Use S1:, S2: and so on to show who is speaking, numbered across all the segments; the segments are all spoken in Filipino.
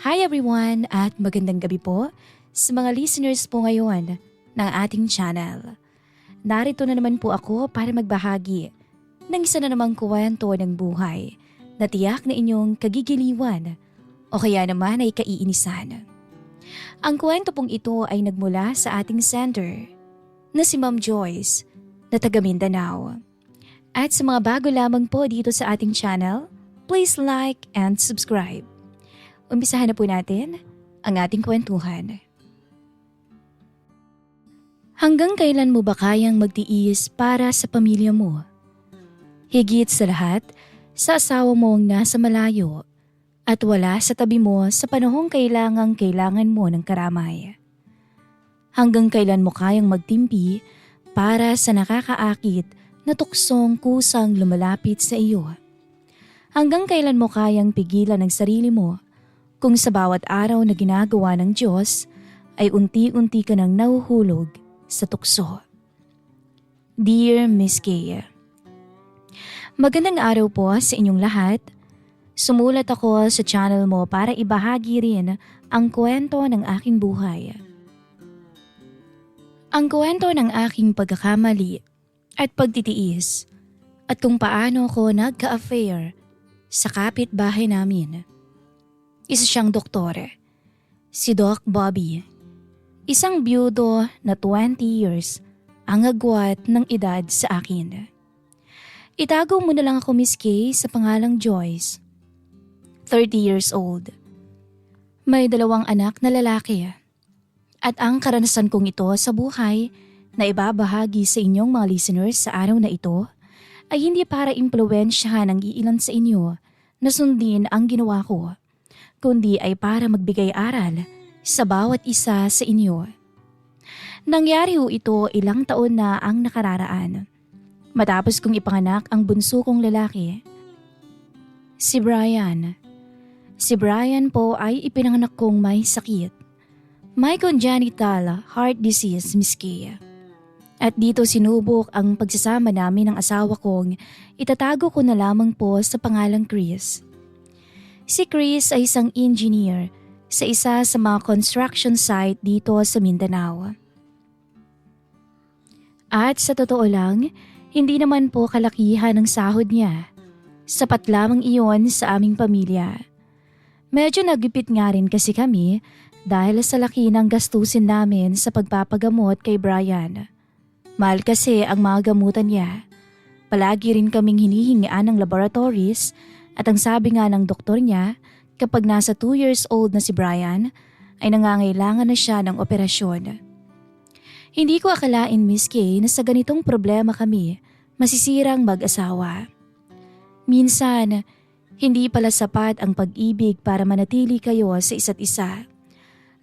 S1: Hi everyone at magandang gabi po sa mga listeners po ngayon ng ating channel. Narito na naman po ako para magbahagi ng isa na namang kwento ng buhay na tiyak na inyong kagigiliwan o kaya naman ay kaiinisan. Ang kwento pong ito ay nagmula sa ating sender na si Ma'am Joyce na taga Mindanao. At sa mga bago lamang po dito sa ating channel, please like and subscribe. Umpisahan na po natin ang ating kwentuhan. Hanggang kailan mo ba kayang magtiis para sa pamilya mo? Higit sa lahat, sa asawa mong nasa malayo at wala sa tabi mo sa panahong kailangan mo ng karamay. Hanggang kailan mo kayang magtimpi para sa nakakaakit na tuksong kusang lumalapit sa iyo? Hanggang kailan mo kayang pigilan ang sarili mo kung sa bawat araw na ginagawa ng Diyos ay unti-unti ka nang nahuhulog sa tukso? Dear Miss Kay, magandang araw po sa inyong lahat. Sumulat ako sa channel mo para ibahagi rin ang kwento ng aking buhay. Ang kwento ng aking pagkakamali at pagtitiis at kung paano ko nagka-affair sa kapitbahay namin. Isa siyang doktor, si Doc Bobby. Isang biyudo na 20 years ang agwat ng edad sa akin. Itago mo na lang ako, Miss Kay, sa pangalang Joyce. 30 years old. May 2 anak na lalaki. At ang karanasan kong ito sa buhay na ibabahagi sa inyong mga listeners sa araw na ito ay hindi para impluwensyahan ang iilan sa inyo na sundin ang ginawa ko, kundi ay para magbigay aral sa bawat isa sa inyo. Nangyari ho ito ilang taon na ang nakararaan. Matapos kong ipanganak ang bunso kong lalaki, si Brian. Si Brian po ay ipinanganak kong may sakit. May congenital heart disease, Miss Kay. At dito sinubok ang pagsasama namin ng asawa kong itatago ko na lamang po sa pangalang Chris. Si Chris ay isang engineer sa isa sa mga construction site dito sa Mindanao. At sa totoo lang, hindi naman po kalakihan ang sahod niya. Sapat lamang iyon sa aming pamilya. Medyo nagipit nga rin kasi kami dahil sa laki ng gastusin namin sa pagpapagamot kay Brian. Mahal kasi ang mga gamutan niya. Palagi rin kaming hinihingian ng laboratories at ang sabi nga ng doktor niya, kapag nasa 2 years old na si Brian, ay nangangailangan na siya ng operasyon. Hindi ko akalain, Miss Kay, na sa ganitong problema kami, masisirang mag-asawa. Minsan, hindi pala sapat ang pag-ibig para manatili kayo sa isa't isa.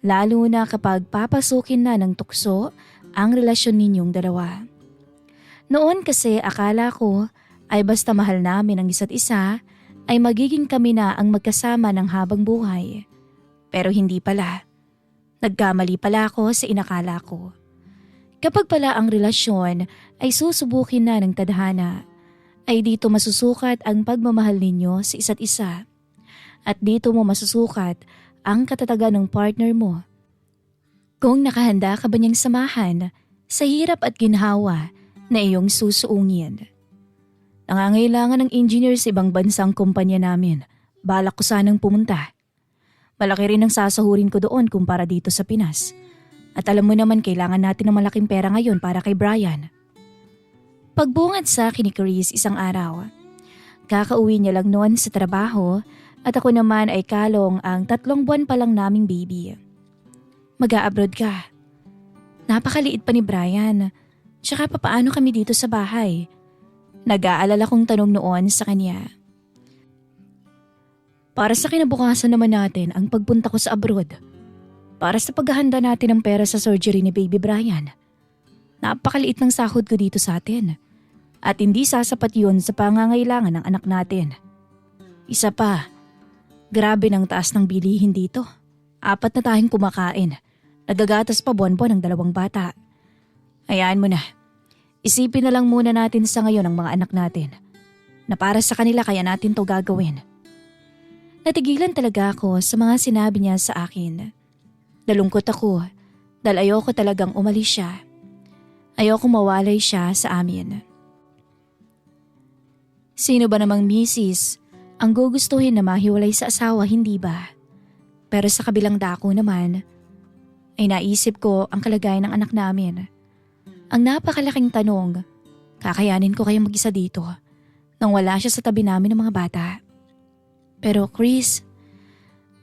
S1: Lalo na kapag papasukin na ng tukso ang relasyon ninyong dalawa. Noon kasi akala ko ay basta mahal namin ang isa't isa, ay magiging kami na ang magkasama ng habang buhay. Pero hindi pala. Nagkamali pala ako sa inakala ko. Kapag pala ang relasyon ay susubukin na ng tadhana, ay dito masusukat ang pagmamahal ninyo sa isa't isa. At dito mo masusukat ang katatagan ng partner mo. Kung nakahanda ka ba niyang samahan sa hirap at ginhawa na iyong susuungin. Nangangailangan ng engineer sa ibang bansang kumpanya namin. Balak ko sanang pumunta. Malaki rin ang sasahurin ko doon kumpara dito sa Pinas. At alam mo naman kailangan natin ng malaking pera ngayon para kay Brian. Pagbungad sa akin ni Chris isang araw. Kakauwi niya lang noon sa trabaho at ako naman ay kalong ang 3 buwan pa lang naming baby. Mag-a-abroad ka. Napakaliit pa ni Brian. Tsaka papaano kami dito sa bahay? Nag-aalala kong tanong noon sa kanya. Para sa kinabukasan naman natin ang pagpunta ko sa abroad. Para sa paghahanda natin ng pera sa surgery ni Baby Brian. Napakaliit ng sahod ko dito sa atin. At hindi sasapat yun sa pangangailangan ng anak natin. Isa pa, grabe ng taas ng bilihin dito. 4 na tayong kumakain. Nagagatas pa buwan-buwan ng 2 bata. Hayaan mo na. Isipin na lang muna natin sa ngayon ang mga anak natin. Na para sa kanila kaya natin to gagawin. Natigilan talaga ako sa mga sinabi niya sa akin. Nalungkot ako dahil ayoko talagang umalis siya. Ayoko mawalay siya sa amin. Sino ba namang misis ang gugustuhin na mahiwalay sa asawa, hindi ba? Pero sa kabilang dako naman, ay naisip ko ang kalagayan ng anak namin. Ang napakalaking tanong, kakayanin ko kayang mag-isa dito nang wala siya sa tabi namin ng mga bata. Pero Chris,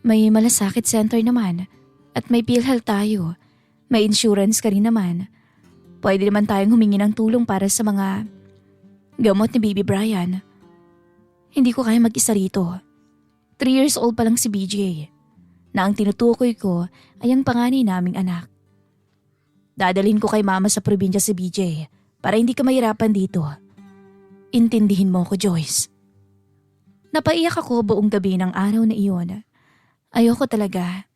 S1: may malasakit center naman at may PhilHealth tayo. May insurance ka rin naman. Pwede naman tayong humingi ng tulong para sa mga gamot ni Baby Brian. Hindi ko kaya mag-isa rito. 3 years old pa lang si BJ, na ang tinutukoy ko ay ang panganay naming anak. Dadalhin ko kay mama sa probinsya si BJ para hindi ka mahirapan dito. Intindihin mo ko, Joyce. Napaiyak ako buong gabi ng araw na iyon. Ayoko talaga.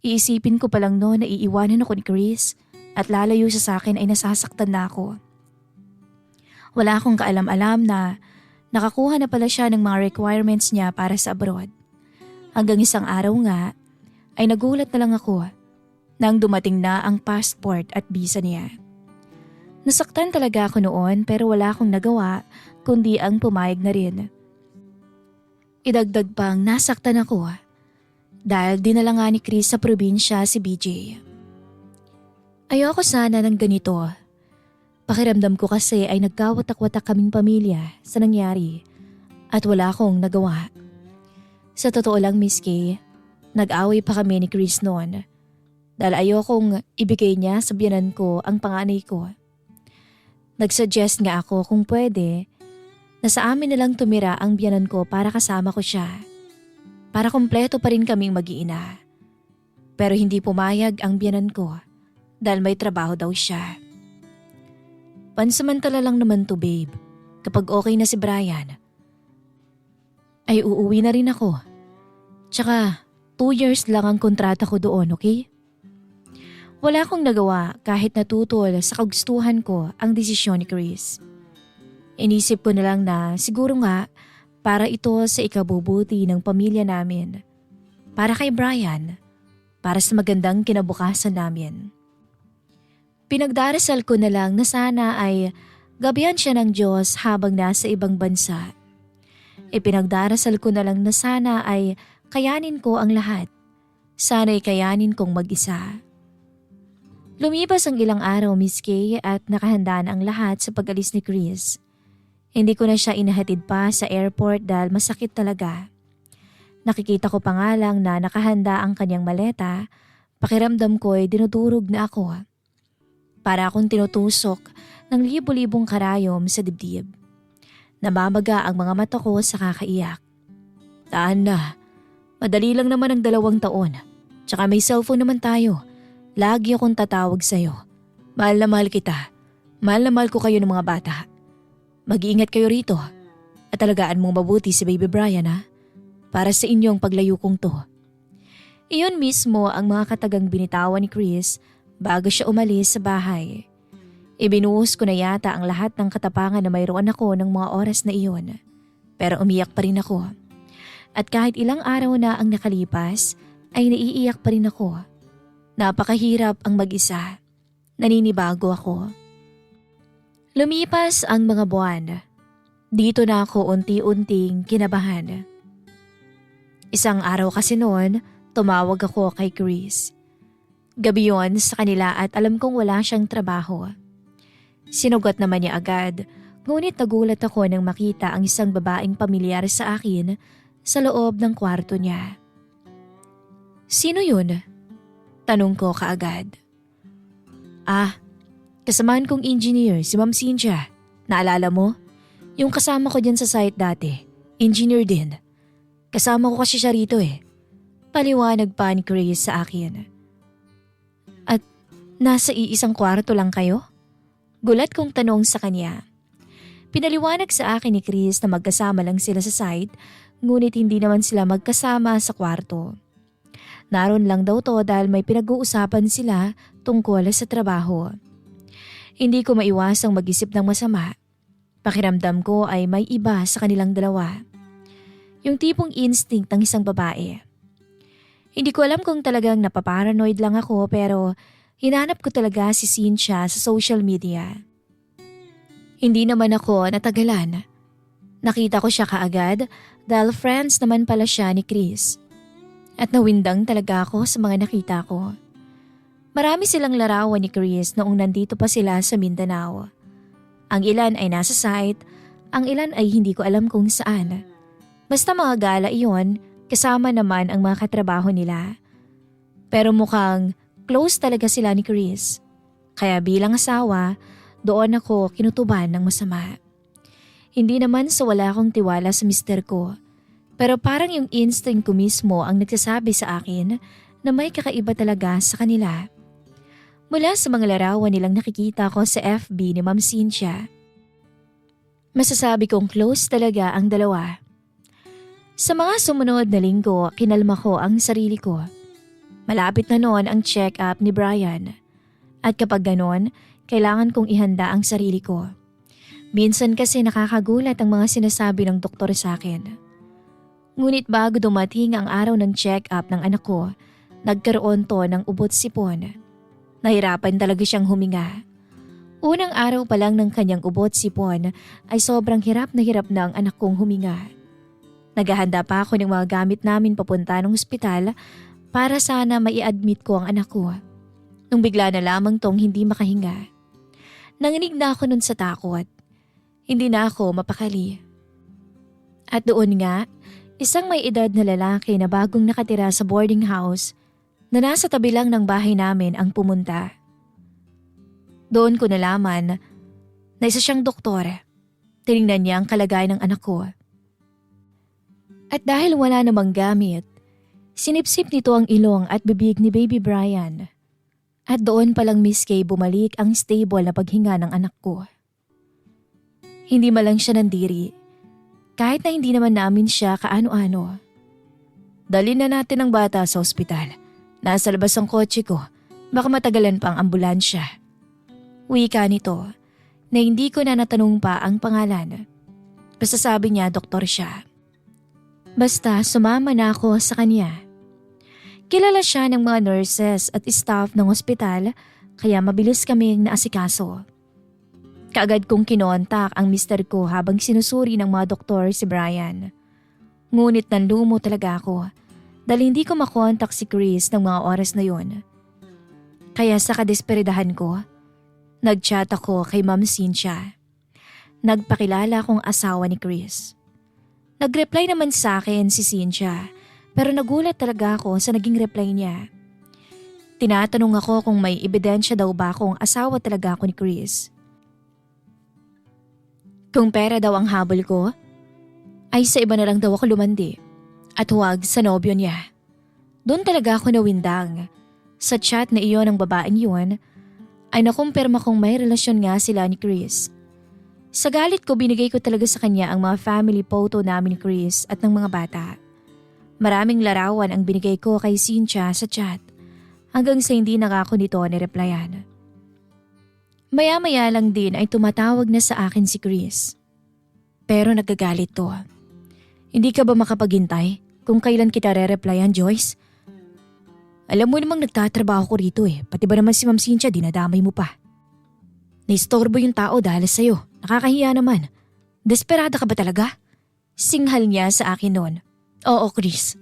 S1: Iisipin ko palang noon na iiwanan ako ni Chris at lalayo siya sa akin ay nasasaktan na ako. Wala akong kaalam-alam na nakakuha na pala siya ng mga requirements niya para sa abroad. Hanggang isang araw nga ay nagulat na lang ako nang dumating na ang passport at visa niya. Nasaktan talaga ako noon pero wala akong nagawa kundi ang pumayag na rin. Idagdag pang nasaktan ako dahil dinala nga ni Chris sa probinsya si BJ. Ayoko sana ng ganito. Pakiramdam ko kasi ay nagkawatak-watak kaming pamilya sa nangyari at wala akong nagawa. Sa totoo lang, Miss Kay, nag-away pa kami ni Chris noon dahil ayokong ibigay niya sa biyanan ko ang panganay ko. Nagsuggest nga ako kung pwede na sa amin nalang tumira ang biyanan ko para kasama ko siya. Para kumpleto pa rin kaming mag-iina. Pero hindi pumayag ang biyanan ko dahil may trabaho daw siya. Pansamantala lang naman to, babe. Kapag okay na si Brian, ay uuwi na rin ako. Tsaka 2 years lang ang kontrata ko doon, okay? Wala akong nagawa kahit natutol sa kagustuhan ko ang desisyon ni Chris. Inisip ko na lang na siguro nga para ito sa ikabubuti ng pamilya namin. Para kay Brian. Para sa magandang kinabukasan namin. Pinagdarasal ko na lang na sana ay gabihan siya ng Diyos habang nasa ibang bansa. Ipinagdarasal ko na lang na sana ay kayanin ko ang lahat. Sana'y kayanin kong mag-isa. Lumipas ang ilang araw, Miss Kay, at nakahandaan ang lahat sa pag-alis ni Chris. Hindi ko na siya inahatid pa sa airport dahil masakit talaga. Nakikita ko pa nga lang na nakahanda ang kanyang maleta, pakiramdam ko ay dinudurog na ako. Para akong tinutusok ng libo-libong karayom sa dibdib. Namamaga ang mga mata ko sa kakaiyak. Taan na, madali lang naman ang 2 taon. Tsaka may cellphone naman tayo. Lagi akong tatawag sa'yo. Mahal na mahal kita. Mahal na mahal ko kayo ng mga bata. Mag-iingat kayo rito at alagaan mong mabuti si Baby Brian, ha? Para sa inyong paglayo kong to. Iyon mismo ang mga katagang binitawan ni Chris bago siya umalis sa bahay. Ibinuhos ko na yata ang lahat ng katapangan na mayroon ako ng mga oras na iyon. Pero umiyak pa rin ako. At kahit ilang araw na ang nakalipas, ay naiiyak pa rin ako. Napakahirap ang mag-isa. Naninibago ako. Lumipas ang mga buwan. Dito na ako unti-unting kinabahan. Isang araw kasi noon, tumawag ako kay Chris. Gabi yon sa kanila at alam kong wala siyang trabaho. Sinugot naman niya agad, ngunit nagulat ako nang makita ang isang babaeng pamilyar sa akin sa loob ng kwarto niya. Sino yun? Tanong ko kaagad. Kasamahan kong engineer, si Ma'am Cynthia. Naalala mo? Yung kasama ko dyan sa site dati. Engineer din. Kasama ko kasi siya rito eh. Paliwanag pa ni Chris sa akin. At nasa iisang kwarto lang kayo? Gulat kong tanong sa kanya. Pinaliwanag sa akin ni Chris na magkasama lang sila sa site, ngunit hindi naman sila magkasama sa kwarto. Naroon lang daw to dahil may pinag-uusapan sila tungkol sa trabaho. Hindi ko maiwasang mag-isip ng masama. Pakiramdam ko ay may iba sa kanilang dalawa. Yung tipong instinct ng isang babae. Hindi ko alam kung talagang napaparanoid lang ako pero hinanap ko talaga si Cynthia sa social media. Hindi naman ako natagalan. Nakita ko siya kaagad dahil friends naman pala siya ni Chris. At nawindang talaga ako sa mga nakita ko. Marami silang larawan ni Chris noong nandito pa sila sa Mindanao. Ang ilan ay nasa site, ang ilan ay hindi ko alam kung saan. Basta mga gala iyon, kasama naman ang mga katrabaho nila. Pero mukhang close talaga sila ni Chris. Kaya bilang asawa, doon ako kinutuban ng masama. Hindi naman sa wala akong tiwala sa mister ko. Pero parang yung instinct ko mismo ang nagsasabi sa akin na may kakaiba talaga sa kanila. Mula sa mga larawan nilang nakikita ko sa FB ni Ma'am Cynthia. Masasabi kong close talaga ang dalawa. Sa mga sumunod na linggo, kinalma ko ang sarili ko. Malapit na noon ang check-up ni Brian. At kapag ganon, kailangan kong ihanda ang sarili ko. Minsan kasi nakakagulat ang mga sinasabi ng doktor sa akin. Ngunit bago dumating ang araw ng check-up ng anak ko, nagkaroon to ng ubot sipon. Nahirapan talaga siyang huminga. Unang araw pa lang ng kanyang ubot sipon ay sobrang hirap na ang anak kong huminga. Naghahanda pa ako ng mga gamit namin papunta ng ospital para sana mai-admit ko ang anak ko. Nung bigla na lamang tong hindi makahinga. Nanginig na ako nun sa takot. Hindi na ako mapakali. At doon nga, isang may edad na lalaki na bagong nakatira sa boarding house na nasa tabi lang ng bahay namin ang pumunta. Doon ko nalaman na isa siyang doktor. Tinignan niya ang kalagayan ng anak ko. At dahil wala namang gamit, sinipsip nito ang ilong at bibig ni Baby Brian. At doon palang Miss Kay bumalik ang stable na paghinga ng anak ko. Hindi man lang siya nandiri, kahit na hindi naman namin siya kaano-ano. Dalhin na natin ang bata sa ospital. Nasa labas ang kotse ko, baka matagalan pa ang ambulansya. Wika nito na hindi ko na natanong pa ang pangalan. Basta sabi niya doktor siya. Basta sumama na ako sa kanya. Kilala siya ng mga nurses at staff ng ospital kaya mabilis kaming naasikaso. Kaagad kong kinontak ang mister ko habang sinusuri ng mga doktor si Brian. Ngunit nanlumo talaga ako dahil hindi ko makontak si Chris ng mga oras na yun. Kaya sa kadesperedahan ko, nag-chat ako kay Ma'am Cynthia. Nagpakilala kong asawa ni Chris. Nag-reply naman sa akin si Cynthia pero nagulat talaga ako sa naging reply niya. Tinatanong ako kung may ebidensya daw ba kung asawa talaga ako ni Chris. Kung pera daw ang habol ko, ay sa iba na lang daw ako lumandi at huwag sa nobyo niya. Doon talaga ako nawindang. Sa chat na iyon ng babaeng yun, ay nakumpirma kong may relasyon nga sila ni Chris. Sa galit ko binigay ko talaga sa kanya ang mga family photo namin ni Chris at ng mga bata. Maraming larawan ang binigay ko kay Cynthia sa chat hanggang sa hindi na ako nito nireplyan. Maya-maya lang din ay tumatawag na sa akin si Chris. Pero nagagalit to. Hindi ka ba makapaghintay kung kailan kita re-replyan, Joyce? Alam mo namang nagtatrabaho ko rito pati ba naman si Ma'am Cynthia dinadamay mo pa. Naistorbo yung tao dahil sa'yo. Nakakahiya naman. Desperada ka ba talaga? Singhal niya sa akin noon. Oo, Chris.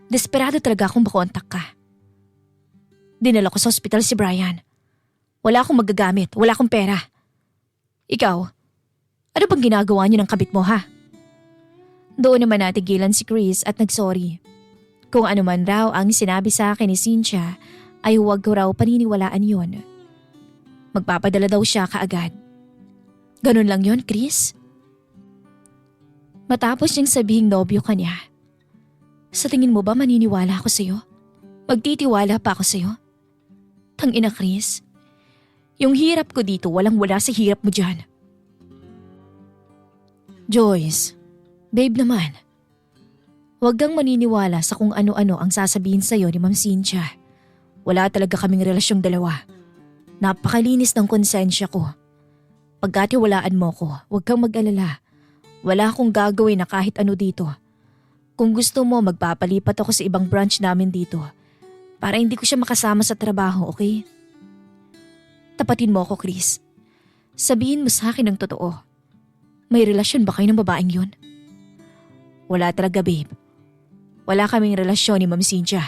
S1: Desperado talaga akong makontak ka. Dinala ko sa ospital si Brian. Wala akong magagamit, wala akong pera. Ikaw, ano bang ginagawa niyo ng kabit mo ha? Doon naman natigilan si Chris at nagsorry. Kung ano man raw ang sinabi sa akin ni Cynthia ay huwag ko raw paniniwalaan yon. Magpapadala daw siya kaagad. Ganun lang yon, Chris? Matapos niyang sabihing nobyo ka niya. Sa tingin mo ba maniniwala ako sa'yo? Magtitiwala pa ako sa'yo? Tangina, Chris. Yung hirap ko dito walang-wala sa hirap mo dyan. Joyce, babe naman. Huwag kang maniniwala sa kung ano-ano ang sasabihin sa'yo ni Ma'am Cynthia. Wala talaga kaming relasyong dalawa. Napakalinis ng konsensya ko. Pagkatiwalaan mo ko, huwag kang mag-alala. Wala akong gagawin na kahit ano dito. Kung gusto mo, magpapalipat ako sa ibang branch namin dito para hindi ko siya makasama sa trabaho, okay? Tapatin mo ako, Chris. Sabihin mo sa akin ang totoo. May relasyon ba kayo ng babaeng yun? Wala talaga, babe. Wala kaming relasyon ni Ma'am Cynthia.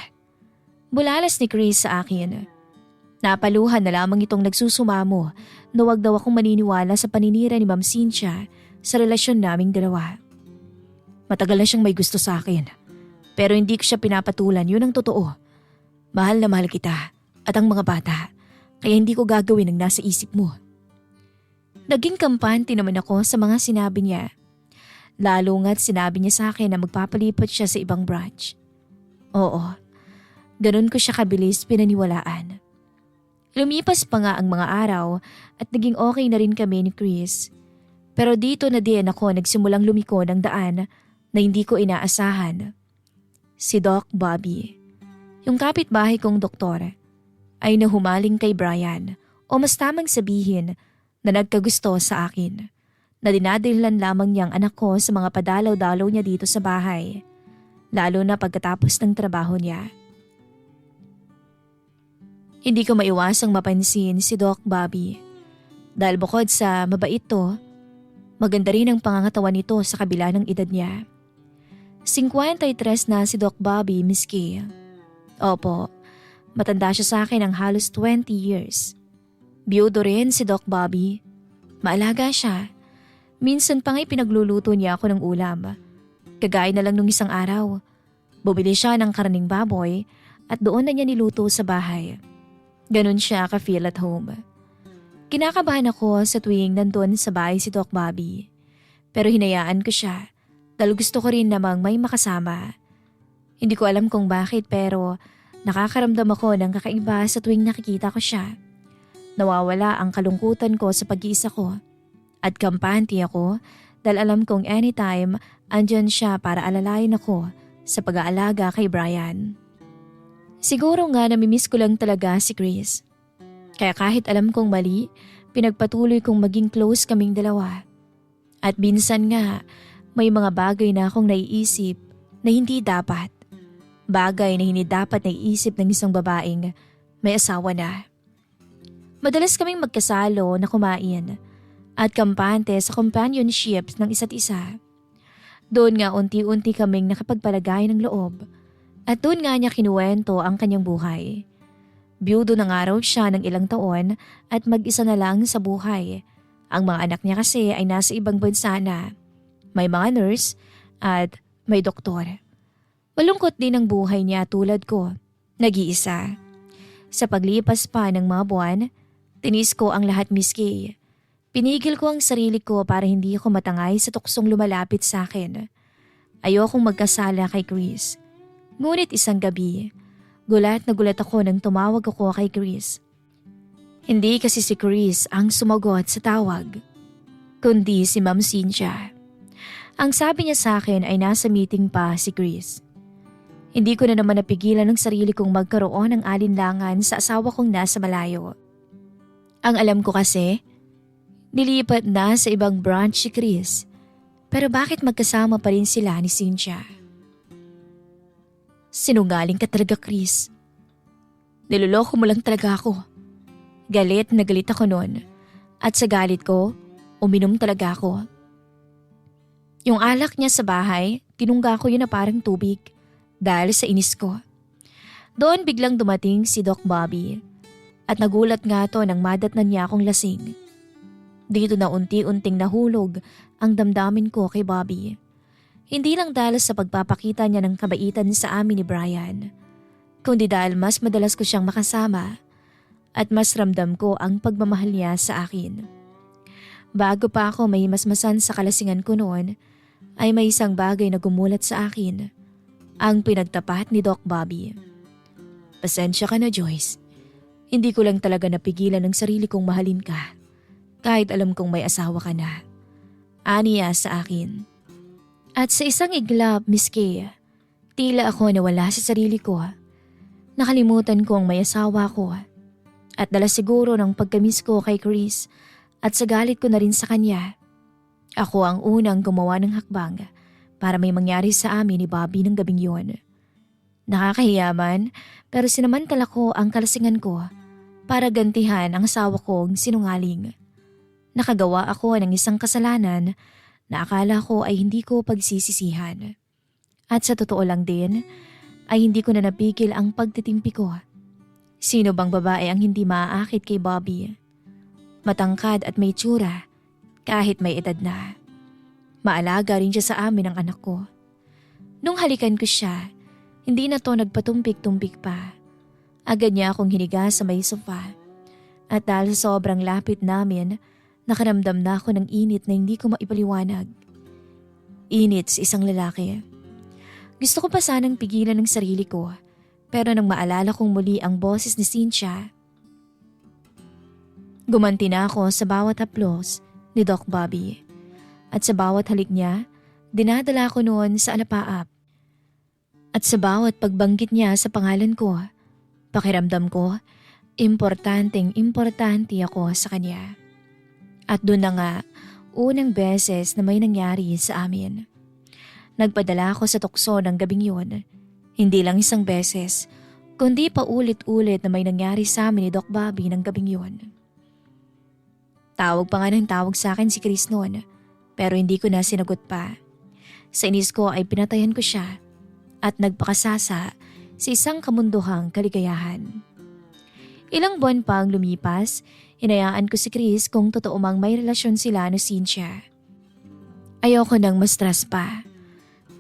S1: Bulalas ni Chris sa akin. Napaluhan na lamang itong nagsusumamo na wag daw akong maniniwala sa paninira ni Ma'am Cynthia sa relasyon naming dalawa. Matagal na siyang may gusto sa akin. Pero hindi ko siya pinapatulan, yun ang totoo. Mahal na mahal kita at ang mga bata, kaya hindi ko gagawin ang nasa isip mo. Naging kampante naman ako sa mga sinabi niya. Lalo nga't sinabi niya sa akin na magpapalipat siya sa ibang branch. Oo, ganun ko siya kabilis pinaniwalaan. Lumipas pa nga ang mga araw at naging okay na rin kami ni Chris. Pero dito na din ako nagsimulang lumiko ng daan na hindi ko inaasahan. Si Doc Bobby, yung kapitbahay kong doktor, ay nahumaling kay Brian o mas tamang sabihin na nagkagusto sa akin, na dinadahilan lamang niyang anak ko sa mga padalaw-dalaw niya dito sa bahay, lalo na pagkatapos ng trabaho niya. Hindi ko maiwasang mapansin si Doc Bobby dahil bukod sa mabait to, maganda rin ang pangangatawan nito sa kabila ng edad niya. 53 na si Doc Bobby, Miss Kay. Opo, matanda siya sa akin ng halos 20 years. Biyudo rin si Doc Bobby. Maalaga siya. Minsan pa nga'y pinagluluto niya ako ng ulam. Kagaya na lang nung isang araw. Bumili siya ng karning baboy at doon na niya niluto sa bahay. Ganun siya ka-feel at home. Kinakabahan ako sa tuwing nandun sa bahay si Doc Bobby. Pero hinayaan ko siya dahil gusto ko rin namang may makasama. Hindi ko alam kung bakit pero nakakaramdam ako ng kakaiba sa tuwing nakikita ko siya. Nawawala ang kalungkutan ko sa pag-iisa ko at kampante ako dahil alam kong anytime andyan siya para alalayan ako sa pag-aalaga kay Brian. Siguro nga namimiss ko lang talaga si Chris. Kaya kahit alam kong mali, pinagpatuloy kong maging close kaming dalawa. At minsan nga, may mga bagay na akong naiisip na hindi dapat. Bagay na hindi dapat naiisip ng isang babaeng may asawa na. Madalas kaming magkasalo na kumain at kampante sa companionships ng isa't isa. Doon nga unti-unti kaming nakapagpalagay ng loob at doon nga niya kinuwento ang kanyang buhay. Biyudo na nga raw siya ng ilang taon at mag-isa na lang sa buhay. Ang mga anak niya kasi ay nasa ibang bansa na. May mga nurse at may doktor. Malungkot din ang buhay niya tulad ko, nag-iisa. Sa paglipas pa ng mga buwan, tinis ko ang lahat, Miss Kay. Pinigil ko ang sarili ko para hindi ako matangay sa tuksong lumalapit sa akin. Ayokong magkasala kay Chris. Ngunit isang gabi, gulat na gulat ako nang tumawag ako kay Chris. Hindi kasi si Chris ang sumagot sa tawag, kundi si Ma'am Cynthia. Ang sabi niya sa akin ay nasa meeting pa si Chris. Hindi ko na naman napigilan ng sarili kong magkaroon ng alinlangan sa asawa kong nasa malayo. Ang alam ko kasi, nilipat na sa ibang branch si Chris. Pero bakit magkasama pa rin sila ni Cynthia? Sinungaling ka talaga, Chris. Niloloko mo lang talaga ako. Galit na galit ako noon. At sa galit ko, uminom talaga ako. Yung alak niya sa bahay, tinungga ko yun na parang tubig dahil sa inis ko. Doon biglang dumating si Doc Bobby. At nagulat nga to nang madatnan niya akong lasing. Dito na unti-unting nahulog ang damdamin ko kay Bobby. Hindi lang dahil sa pagpapakita niya ng kabaitan sa amin ni Brian, kundi dahil mas madalas ko siyang makasama at mas ramdam ko ang pagmamahal niya sa akin. Bago pa ako may masmasan sa kalasingan ko noon, ay may isang bagay na gumulat sa akin, ang pinagtapat ni Doc Bobby. Pasensya ka na, Joyce. Hindi ko lang talaga napigilan ng sarili kong mahalin ka, kahit alam kong may asawa ka na. Aniya sa akin. At sa isang iglap, Miss Kay, tila ako nawala sa sarili ko. Nakalimutan ko ang may asawa ko. At dala siguro ng pagkamis ko kay Chris at sa galit ko na rin sa kanya. Ako ang unang gumawa ng hakbang para may mangyari sa amin ni Bobby ng gabing yun. Nakakahiya man, pero sinamantala ko ang kalasingan ko para gantihan ang asawa kong sinungaling. Nakagawa ako ng isang kasalanan na akala ko ay hindi ko pagsisisihan. At sa totoo lang din, ay hindi ko na napigil ang pagtitimpi ko. Sino bang babae ang hindi maaakit kay Bobby? Matangkad at may tsura, kahit may edad na. Maalaga rin siya sa amin ang anak ko. Nung halikan ko siya, hindi na to nagpatumpik-tumpik pa. Agad niya akong hiniga sa may sofa. At dahil sa sobrang lapit namin, nakaramdam na ako ng init na hindi ko maipaliwanag. Init sa isang lalaki. Gusto ko pa sanang pigilan ng sarili ko, pero nang maalala kong muli ang boses ni Cynthia, gumanti na ako sa bawat haplos ni Doc Bobby. At sa bawat halik niya, dinadala ko noon sa alapaap. At sa bawat pagbanggit niya sa pangalan ko, pakiramdam ko, importante ako sa kanya. At doon na nga, unang beses na may nangyari sa amin. Nagpadala ako sa tukso ng gabing yun. Hindi lang isang beses, kundi pa ulit-ulit na may nangyari sa amin ni Doc Bobby ng gabing yun. Tawag pa nga ng tawag sa akin si Chris noon, pero hindi ko na sinagot pa. Sa inis ko ay pinatayan ko siya at nagpakasasa sa isang kamunduhang kaligayahan. Ilang buwan pa ang lumipas, hinayaan ko si Chris kung totoo mang may relasyon sila ni Cynthia. Ayoko nang ma-stress pa.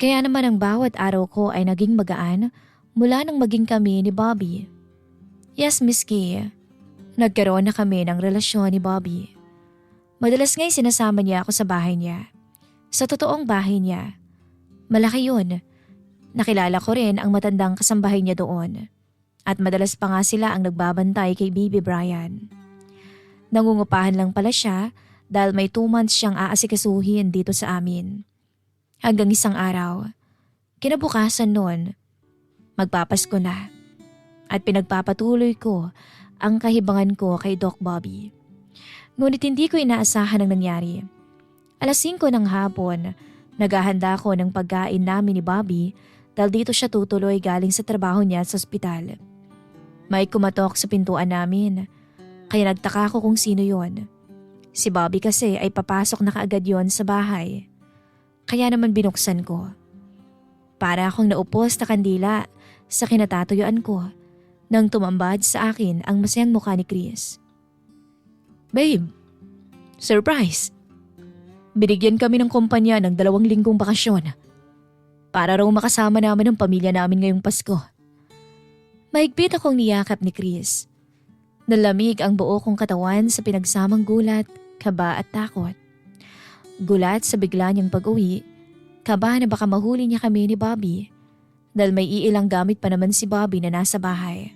S1: Kaya naman ang bawat araw ko ay naging magaan mula nang maging kami ni Bobby. Yes, Miss Kay. Nagkaroon na kami ng relasyon ni Bobby. Madalas nga'y sinasama niya ako sa bahay niya. Sa totoong bahay niya. Malaki yun. Nakilala ko rin ang matandang kasambahay niya doon. At madalas pa nga sila ang nagbabantay kay Baby Brian. Nangungupahan lang pala siya dahil may 2 months siyang aasikasuhin dito sa amin. Hanggang isang araw, kinabukasan noon, magpapasko na. At pinagpapatuloy ko ang kahibangan ko kay Doc Bobby. Ngunit hindi ko inaasahan ang nangyari. 5:00 ng hapon, naghahanda ako ng pagkain namin ni Bobby dahil dito siya tutuloy galing sa trabaho niya sa ospital. May kumatok sa pintuan namin, kaya nagtaka ko kung sino yon. Si Bobby kasi ay papasok na kaagad yon sa bahay. Kaya naman binuksan ko. Para akong naupos na kandila sa kinatatuyuan ko nang tumambad sa akin ang masayang mukha ni Chris. Babe, surprise! Binigyan kami ng kumpanya ng 2 linggong bakasyon para raw makasama namin ang pamilya namin ngayong Pasko. Mahigpit akong niyakap ni Chris. Nalamig ang buo kong katawan sa pinagsamang gulat, kaba at takot. Gulat sa bigla niyang pag-uwi, kaba na baka mahuli niya kami ni Bobby dahil may iilang gamit pa naman si Bobby na nasa bahay.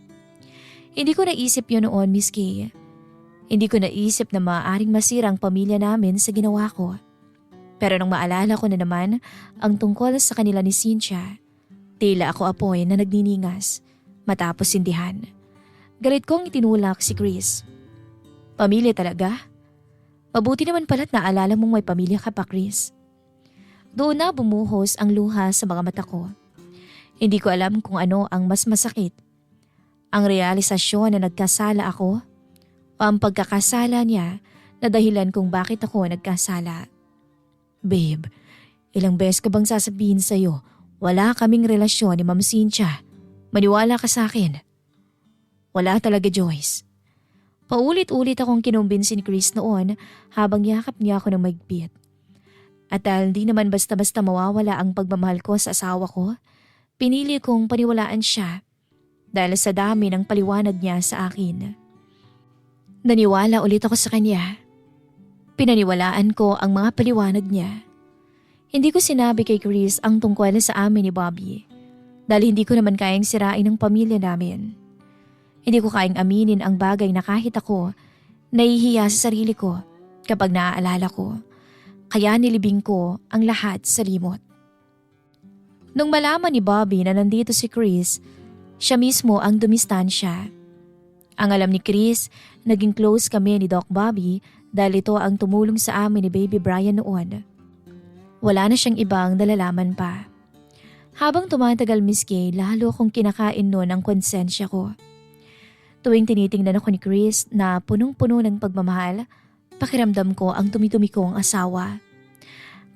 S1: Hindi ko naisip yun noon, Miss Kay. Hindi ko naisip na maaaring masira ang pamilya namin sa ginawa ko. Pero nang maalala ko na naman ang tungkol sa kanila ni Cynthia, tila ako apoy na nagniningas matapos sindihan. Galit kong itinulak si Chris. Pamilya talaga? Mabuti naman pala't naalala mong may pamilya ka pa, Chris. Doon na bumuhos ang luha sa mga mata ko. Hindi ko alam kung ano ang mas masakit. Ang realisasyon na nagkasala ako o ang pagkakasala niya na dahilan kung bakit ako nagkasala. Babe, ilang beses ko bang sasabihin sa'yo, wala kaming relasyon ni Ma'am Cynthia. Maniwala ka sa akin. Wala talaga, Joyce. Paulit-ulit akong kinumbinsi ni Chris noon habang yakap niya ako ng maigpit. At dahil di naman basta-basta mawawala ang pagmamahal ko sa asawa ko, pinili kong paniwalaan siya dahil sa dami ng paliwanag niya sa akin. Naniwala ulit ako sa kanya. Pinaniwalaan ko ang mga paliwanag niya. Hindi ko sinabi kay Chris ang tungkol sa amin ni Bobby dahil hindi ko naman kayang sirain ang pamilya namin. Hindi ko kayang aminin ang bagay na kahit ako, nahihiya sa sarili ko kapag naaalala ko. Kaya nilibing ko ang lahat sa limot. Nung malaman ni Bobby na nandito si Chris, siya mismo ang dumistansya. Ang alam ni Chris, naging close kami ni Doc Bobby dahil ito ang tumulong sa amin ni Baby Brian noon. Wala na siyang ibang nalalaman pa. Habang tumatagal, Miss Kay, lalo kong kinakain noon ang konsensya ko. Tuwing tinitingnan ako ni Chris na punong-puno ng pagmamahal, pakiramdam ko ang tumi-tumi kong asawa.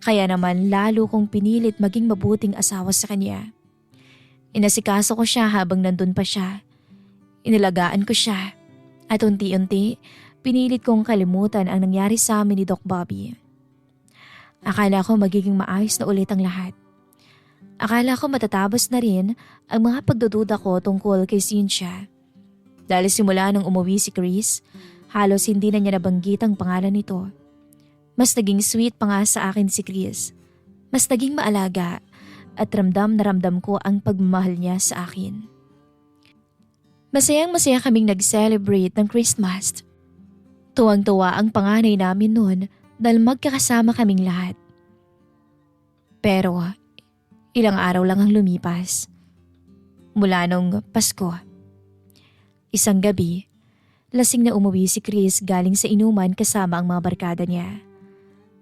S1: Kaya naman lalo kong pinilit maging mabuting asawa sa kanya. Inasikaso ko siya habang nandun pa siya. Inilagaan ko siya. At unti-unti, pinilit kong kalimutan ang nangyari sa amin ni Doc Bobby. Akala ko magiging maayos na ulit ang lahat. Akala ko matatapos na rin ang mga pagdududa ko tungkol kay Cynthia. Dahil simula nung umuwi si Chris, halos hindi na niya nabanggit ang pangalan nito. Mas naging sweet pa nga sa akin si Chris. Mas naging maalaga at ramdam na ramdam ko ang pagmamahal niya sa akin. Masayang-masaya kaming nag-celebrate ng Christmas. Tuwang-tuwa ang panganay namin noon dahil magkakasama kaming lahat. Pero ilang araw lang ang lumipas. Mula nung Pasko. Isang gabi, lasing na umuwi si Chris galing sa inuman kasama ang mga barkada niya.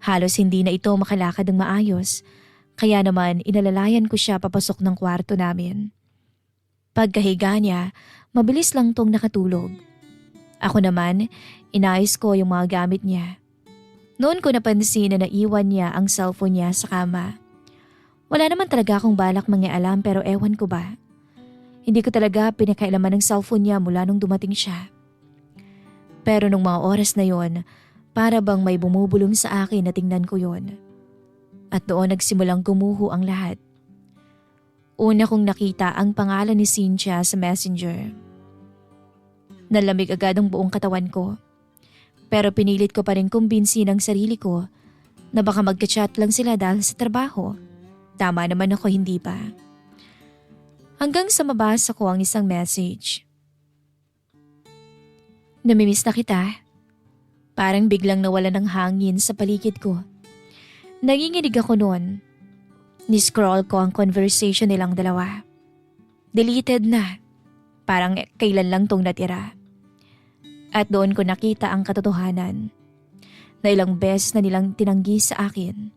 S1: Halos hindi na ito makalakad ng maayos, kaya naman inalalayan ko siya papasok ng kwarto namin. Pagkahiga niya, mabilis lang tong nakatulog. Ako naman, inayos ko yung mga gamit niya. Noon ko napansin na naiwan niya ang cellphone niya sa kama. Wala naman talaga akong balak mangialam pero ewan ko ba. Hindi ko talaga pinakailaman ng cellphone niya mula nung dumating siya. Pero nung mga oras na yon, para bang may bumubulong sa akin na tingnan ko yon. At doon nagsimulang gumuho ang lahat. Una kong nakita ang pangalan ni Cynthia sa messenger. Nalamig agad ang buong katawan ko. Pero pinilit ko pa rin kumbinsin ang sarili ko na baka magka-chat lang sila dahil sa trabaho. Tama naman ako, hindi pa. Hanggang sa mabasa ko ang isang message. Namimiss na kita. Parang biglang nawala ng hangin sa paligid ko. Nanginginig ako noon. Ni-scroll ko ang conversation nilang dalawa. Deleted na. Parang kailan lang tong natira. At doon ko nakita ang katotohanan. Na ilang beses na nilang tinanggi sa akin.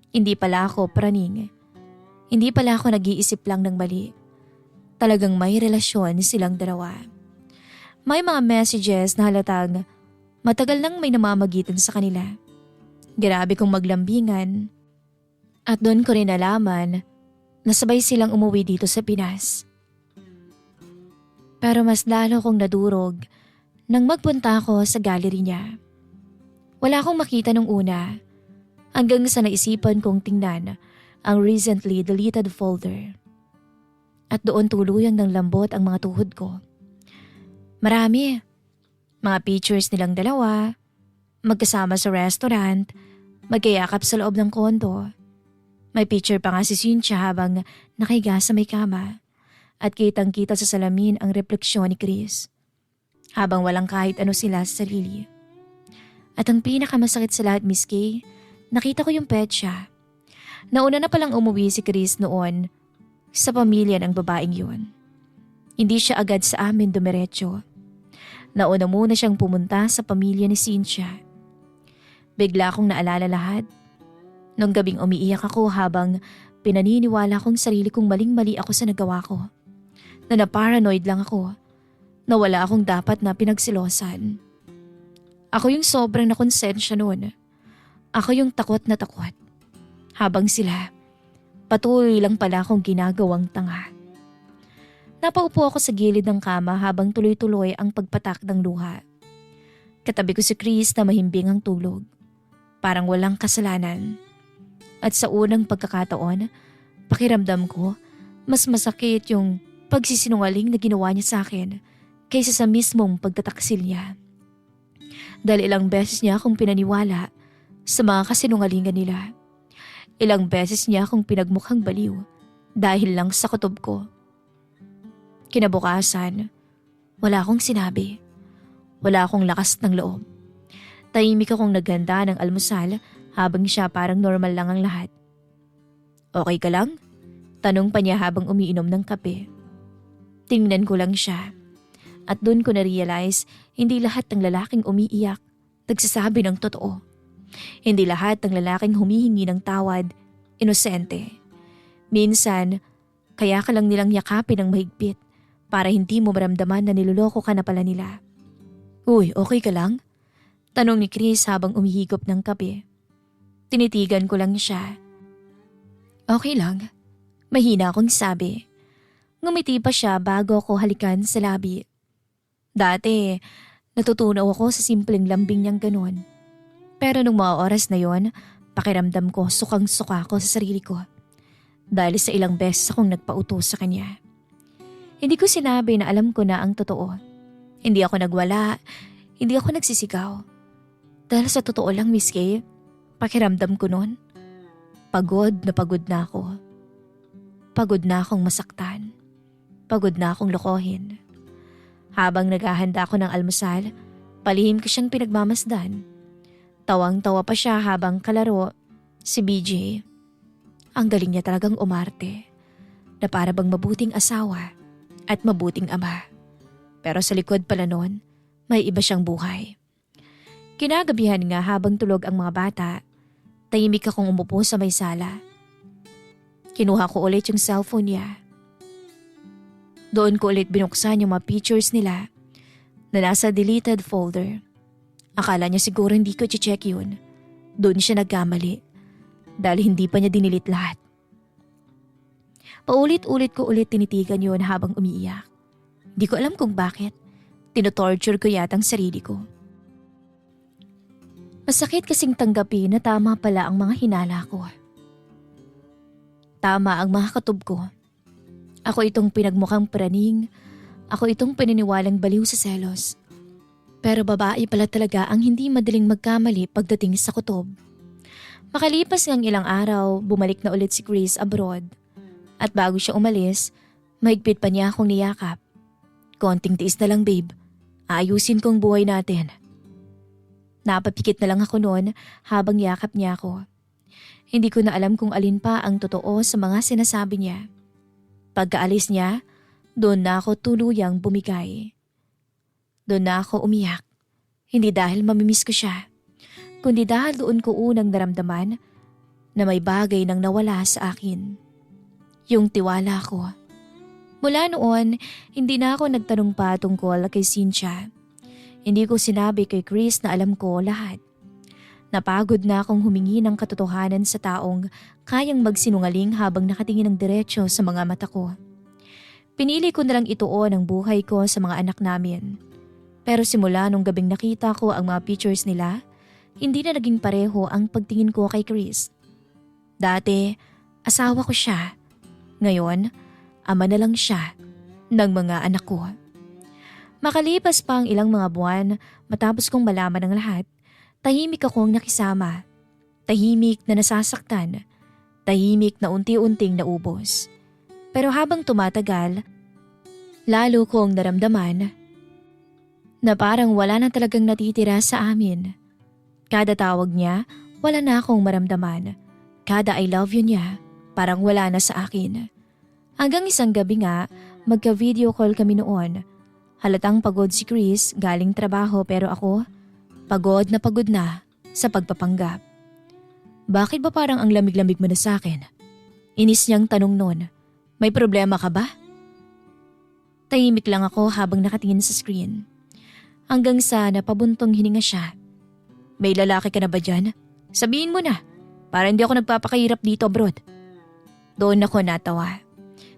S1: Hindi pala ako praning. Hindi pala ako nag-iisip lang ng mali. Talagang may relasyon silang dalawa. May mga messages na halatang matagal nang may namamagitan sa kanila. Grabe kong maglambingan. At doon ko rin nalaman na sabay silang umuwi dito sa Pinas. Pero mas lalo kong nadurog nang magpunta ako sa gallery niya. Wala akong makita nung una hanggang sa naisipan kong tingnan ang recently deleted folder. At doon tuluyang ng lambot ang mga tuhod ko. Marami. Mga pictures nilang dalawa, magkasama sa restaurant, magkayakap sa loob ng kondo. May picture pa nga si Cynthia habang nakahiga sa may kama at kitang-kita sa salamin ang refleksyon ni Chris. Habang walang kahit ano sila sa sarili. At ang pinakamasakit sa lahat, Miss Kay, nakita ko yung petsa. Nauna na palang umuwi si Chris noon sa pamilya ng babaeng yun. Hindi siya agad sa amin dumiretso. Nauna muna siyang pumunta sa pamilya ni Cynthia. Bigla akong naalala lahat. Nung gabing umiiyak ako habang pinaniniwala kong sarili kong maling-mali ako sa nagawa ko. Na na-paranoid lang ako. Na wala akong dapat na pinagsilosan. Ako yung sobrang nakonsensya noon. Ako yung takot na takot. Habang sila, patuloy lang pala akong ginagawang tanga. Napaupo ako sa gilid ng kama habang tuloy-tuloy ang pagpatak ng luha. Katabi ko si Chris na mahimbing ang tulog. Parang walang kasalanan. At sa unang pagkakataon, pakiramdam ko, mas masakit yung pagsisinungaling na ginawa niya sa akin kaysa sa mismong pagtataksil niya. Dahil ilang beses niya akong pinaniwala sa mga kasinungalingan nila. Ilang beses niya akong pinagmukhang baliw dahil lang sa kutob ko. Kinabukasan, wala akong sinabi. Wala akong lakas ng loob. Tahimik akong naghanda ng almusal habang siya parang normal lang ang lahat. Okay ka lang? Tanong pa niya habang umiinom ng kape. Tingnan ko lang siya. At doon ko na-realize, hindi lahat ng lalaking umiiyak nagsasabi ng totoo. Hindi lahat ng lalaking humihingi ng tawad, inosente. Minsan, kaya ka lang nilang yakapin ng mahigpit para hindi mo maramdaman na niloloko ka na pala nila. Uy, okay ka lang? Tanong ni Chris habang umihigop ng kape. Tinitigan ko lang siya. Okay lang. Mahina akong sabi. Ngumiti pa siya bago ako halikan sa labi. Dati, natutunaw ako sa simpleng lambing niyang ganun. Pero nung mga oras na yon, pakiramdam ko sukang-suka ako sa sarili ko. Dahil sa ilang beses akong nagpautos sa kanya. Hindi ko sinabi na alam ko na ang totoo. Hindi ako nagwala, hindi ako nagsisigaw. Dahil sa totoo lang, Miss Kay, pakiramdam ko noon, pagod na ako. Pagod na akong masaktan. Pagod na akong lokohin. Habang naghahanda ako ng almusal, palihim ko siyang pinagmamasdan. Tawang-tawa pa siya habang kalaro si BJ. Ang galing niya talagang umarte, na para bang mabuting asawa at mabuting ama. Pero sa likod pala nun, may iba siyang buhay. Kinagabihan nga habang tulog ang mga bata, tahimik akong umupo sa may sala. Kinuha ko ulit yung cellphone niya. Doon ko ulit binuksan yung mga pictures nila na nasa deleted folder. Akala niya siguro hindi ko check yun. Doon siya nagkamali dahil hindi pa niya dinilit lahat. Paulit-ulit ko ulit tinitigan yun habang umiiyak. Di ko alam kung bakit. Tinotorture ko yata ang sarili ko. Masakit kasing tanggapin na tama pala ang mga hinala ko. Tama ang mga katob ko. Ako itong pinagmukhang praning. Ako itong pininiwalang baliw sa selos. Pero babae pala talaga ang hindi madaling magkamali pagdating sa kutob. Makalipas ng ilang araw, bumalik na ulit si Chris abroad. At bago siya umalis, mahigpit pa niya akong niyakap. Konting tiis na lang, babe. Aayusin kong buhay natin. Napapikit na lang ako noon habang yakap niya ako. Hindi ko na alam kung alin pa ang totoo sa mga sinasabi niya. Pagkaalis niya, doon na ako tuluyang bumigay. Doon na ako umiyak. Hindi dahil mamimiss ko siya, kundi dahil doon ko unang naramdaman na may bagay nang nawala sa akin. Yung tiwala ko. Mula noon, hindi na ako nagtanong pa tungkol kay Cynthia. Hindi ko sinabi kay Chris na alam ko lahat. Napagod na akong humingi ng katotohanan sa taong kayang magsinungaling habang nakatingin ng diretsyo sa mga mata ko. Pinili ko na lang ituon ang buhay ko sa mga anak namin. Pero simula nung gabing nakita ko ang mga pictures nila, hindi na naging pareho ang pagtingin ko kay Chris. Dati, asawa ko siya. Ngayon, ama na lang siya ng mga anak ko. Makalipas pa ang ilang mga buwan matapos kong malaman ang lahat, tahimik akong nakisama. Tahimik na nasasaktan. Tahimik na unti-unting naubos. Pero habang tumatagal, lalo kong naramdaman na parang wala na talagang natitira sa amin. Kada tawag niya, wala na akong maramdaman. Kada I love you niya, parang wala na sa akin. Hanggang isang gabi nga, magka-video call kami noon. Halatang pagod si Chris galing trabaho pero ako, pagod na sa pagpapanggap. Bakit ba parang ang lamig-lamig mo na sa akin? Inis niyang tanong noon. May problema ka ba? Tahimik lang ako habang nakatingin sa screen. Hanggang sa napabuntong hininga siya. May lalaki ka na ba dyan? Sabihin mo na, para hindi ako nagpapakahirap dito abroad. Doon ako natawa.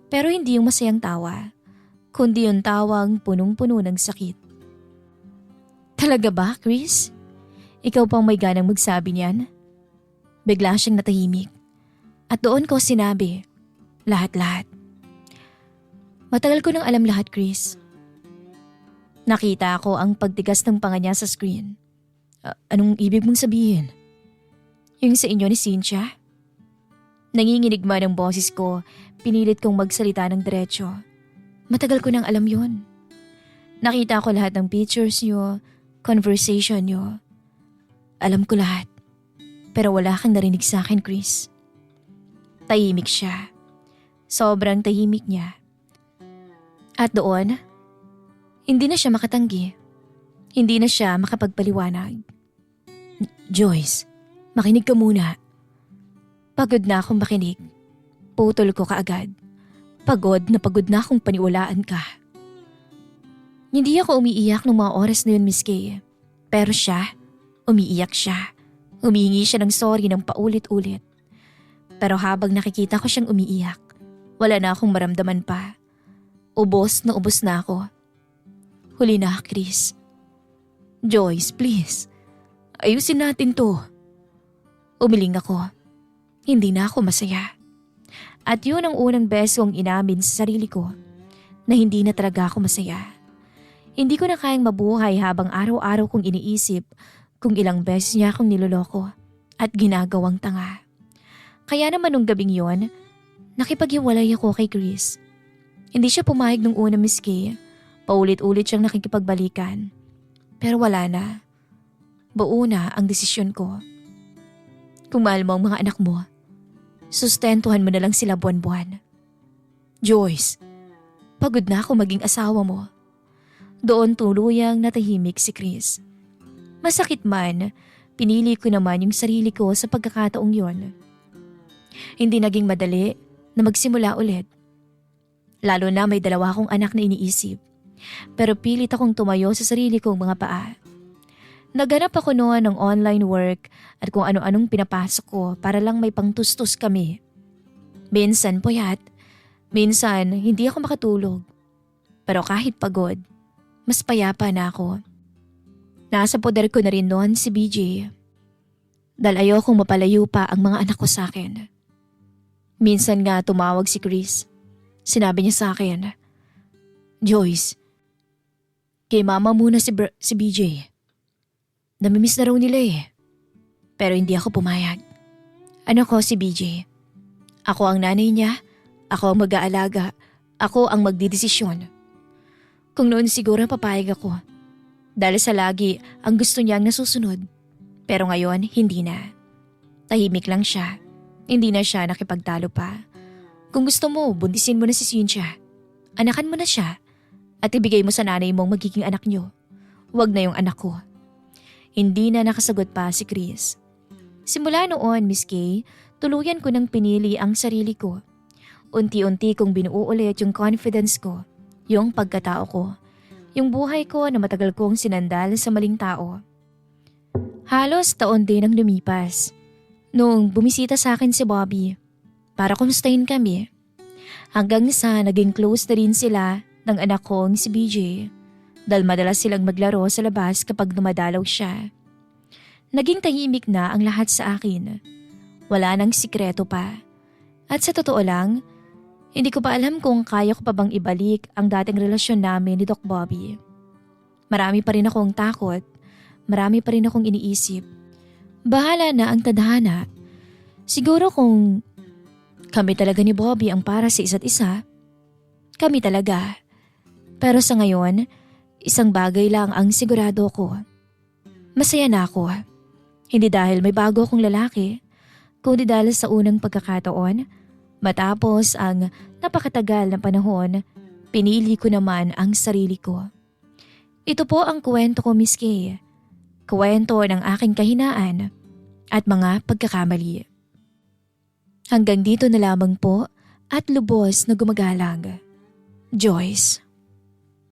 S1: Pero hindi yung masayang tawa, kundi yung tawang punong-puno ng sakit. Talaga ba, Chris? Ikaw pang may ganang magsabi niyan? Bigla siyang natahimik. At doon ko sinabi, lahat-lahat. Matagal ko nang alam lahat, Chris. Nakita ko ang pagtigas ng panga niya sa screen. Anong ibig mong sabihin? Yung sa inyo ni Cynthia? Nanginginig man ang boses ko, pinilit kong magsalita ng diretsyo. Matagal ko nang alam yon. Nakita ko lahat ng pictures niyo, conversation niyo. Alam ko lahat. Pero wala kang narinig sa akin, Chris. Tahimik siya. Sobrang tahimik niya. At doon, hindi na siya makatanggi. Hindi na siya makapagpaliwanag. Joyce, Makinig ka muna. Pagod na akong makinig. Putol ko kaagad. Pagod na akong paniwalaan ka. Hindi ako umiiyak nung mga oras na yun, Miss Kay. Pero siya, umiiyak siya. Humihingi siya ng sorry ng paulit-ulit. Pero habang nakikita ko siyang umiiyak, wala na akong maramdaman pa. Ubos na ako. Huli na, Chris. Joyce, please. Ayusin natin to. Umiling ako. Hindi na ako masaya. At yun ang unang beso ang inamin sa sarili ko na hindi na talaga ako masaya. Hindi ko na kayang mabuhay habang araw-araw kong iniisip kung ilang beses niya akong niloloko at ginagawang tanga. Kaya naman nung gabing yon, nakipaghiwalay ako kay Chris. Hindi siya pumayag nung una, Miss Kay. Paulit-ulit siyang nakikipagbalikan. Pero wala na. Buo na ang desisyon ko. Kung mahal mo ang mga anak mo, sustentuhan mo na lang sila buwan-buwan. Joyce, pagod na ako maging asawa mo. Doon tuluyang natahimik si Chris. Masakit man, pinili ko naman yung sarili ko sa pagkakataong yon. Hindi naging madali na magsimula ulit. Lalo na may 2 akong anak na iniisip. Pero pilit akong tumayo sa sarili kong mga paa. Naghanap ako noon ng online work at kung ano-anong pinapasok ko para lang may pangtustos kami. Minsan puyat, minsan hindi ako makatulog. Pero kahit pagod, mas payapa na ako. Nasa poder ko na rin noon si BJ. Dahil ayokong mapalayo pa ang mga anak ko sa akin. Minsan nga tumawag si Chris. Sinabi niya sa akin, Joyce, kay mama muna si BJ. Namimiss na raw nila eh. Pero hindi ako pumayag. Ano ko si BJ? Ako ang nanay niya, ako ang mag-aalaga, ako ang magdidesisyon. Kung noon siguro papayag ako. Dahil sa lagi ang gusto niyang nasusunod. Pero ngayon hindi na. Tahimik lang siya. Hindi na siya nakipagtalo pa. Kung gusto mo, buntisin mo na si Cynthia. Anakan mo na siya. At ibigay mo sa nanay mong magiging anak niyo. Huwag na yung anak ko. Hindi na nakasagot pa si Chris. Simula noon, Miss Kay, tuluyan ko nang pinili ang sarili ko. Unti-unti kong binuo ulit yung confidence ko, yung pagkatao ko, yung buhay ko na matagal kong sinandal sa maling tao. Halos taon din ang lumipas. Noong bumisita sa akin si Bobby, para kumustahin kami. Hanggang sa naging close na rin sila ng anak kong si BJ. Dahil madalas silang maglaro sa labas kapag dumadalaw siya. Naging tahimik na ang lahat sa akin. Wala nang sikreto pa. At sa totoo lang, hindi ko pa alam kung kaya ko pa bang ibalik ang dating relasyon namin ni Doc Bobby. Marami pa rin akong takot. Marami pa rin akong iniisip. Bahala na ang tadhana. Siguro kung kami talaga ni Bobby ang para sa isa't isa, kami talaga. Pero sa ngayon, isang bagay lang ang sigurado ko. Masaya na ako. Hindi dahil may bago akong lalaki, kundi dahil sa unang pagkakataon, matapos ang napakatagal na panahon, pinili ko naman ang sarili ko. Ito po ang kwento ko, Miss Kay. Kwento ng aking kahinaan at mga pagkakamali. Hanggang dito na lamang po at lubos na gumagalang. Joyce.